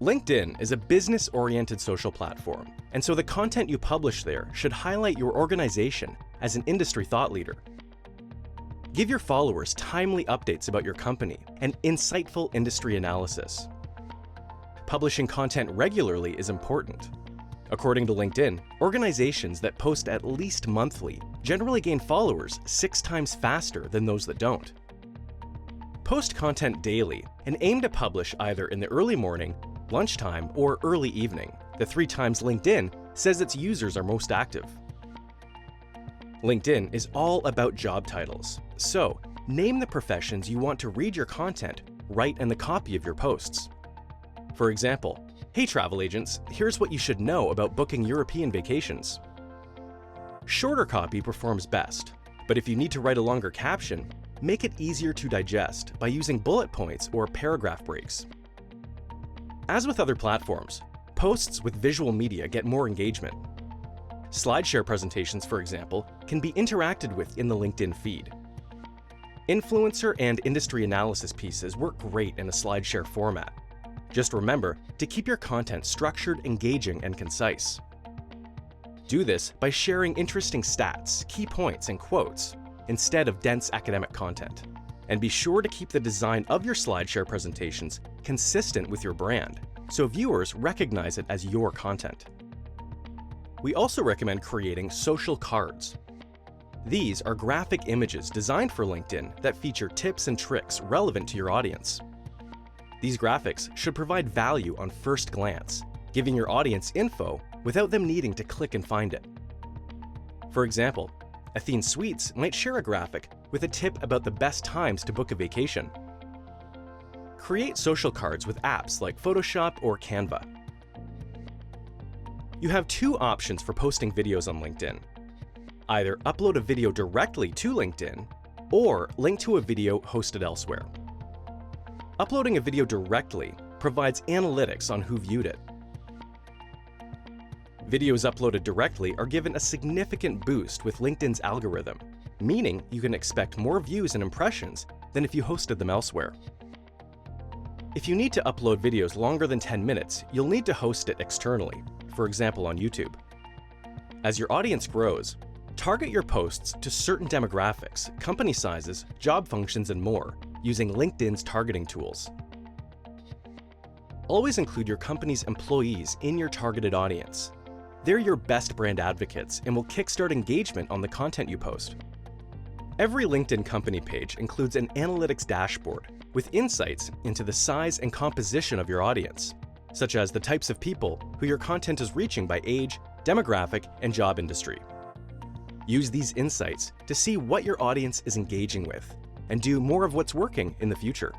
LinkedIn is a business-oriented social platform, and so the content you publish there should highlight your organization as an industry thought leader. Give your followers timely updates about your company and insightful industry analysis. Publishing content regularly is important. According to LinkedIn, organizations that post at least monthly generally gain followers 6 times faster than those that don't. Post content daily and aim to publish either in the early morning, lunchtime, or early evening, the 3 times LinkedIn says its users are most active. LinkedIn is all about job titles, so name the professions you want to read your content right in the copy of your posts. For example, "Hey travel agents, here's what you should know about booking European vacations." Shorter copy performs best, but if you need to write a longer caption, make it easier to digest by using bullet points or paragraph breaks. As with other platforms, posts with visual media get more engagement. SlideShare presentations, for example, can be interacted with in the LinkedIn feed. Influencer and industry analysis pieces work great in a SlideShare format. Just remember to keep your content structured, engaging, and concise. Do this by sharing interesting stats, key points, and quotes instead of dense academic content. And be sure to keep the design of your SlideShare presentations consistent with your brand, so viewers recognize it as your content. We also recommend creating social cards. These are graphic images designed for LinkedIn that feature tips and tricks relevant to your audience. These graphics should provide value on first glance, giving your audience info without them needing to click and find it. For example, Athene Suites might share a graphic with a tip about the best times to book a vacation. Create social cards with apps like Photoshop or Canva. You have 2 options for posting videos on LinkedIn. Either upload a video directly to LinkedIn or link to a video hosted elsewhere. Uploading a video directly provides analytics on who viewed it. Videos uploaded directly are given a significant boost with LinkedIn's algorithm, meaning you can expect more views and impressions than if you hosted them elsewhere. If you need to upload videos longer than 10 minutes, you'll need to host it externally, for example on YouTube. As your audience grows, target your posts to certain demographics, company sizes, job functions, and more using LinkedIn's targeting tools. Always include your company's employees in your targeted audience. They're your best brand advocates and will kickstart engagement on the content you post. Every LinkedIn company page includes an analytics dashboard with insights into the size and composition of your audience, such as the types of people who your content is reaching by age, demographic, and job industry. Use these insights to see what your audience is engaging with and do more of what's working in the future.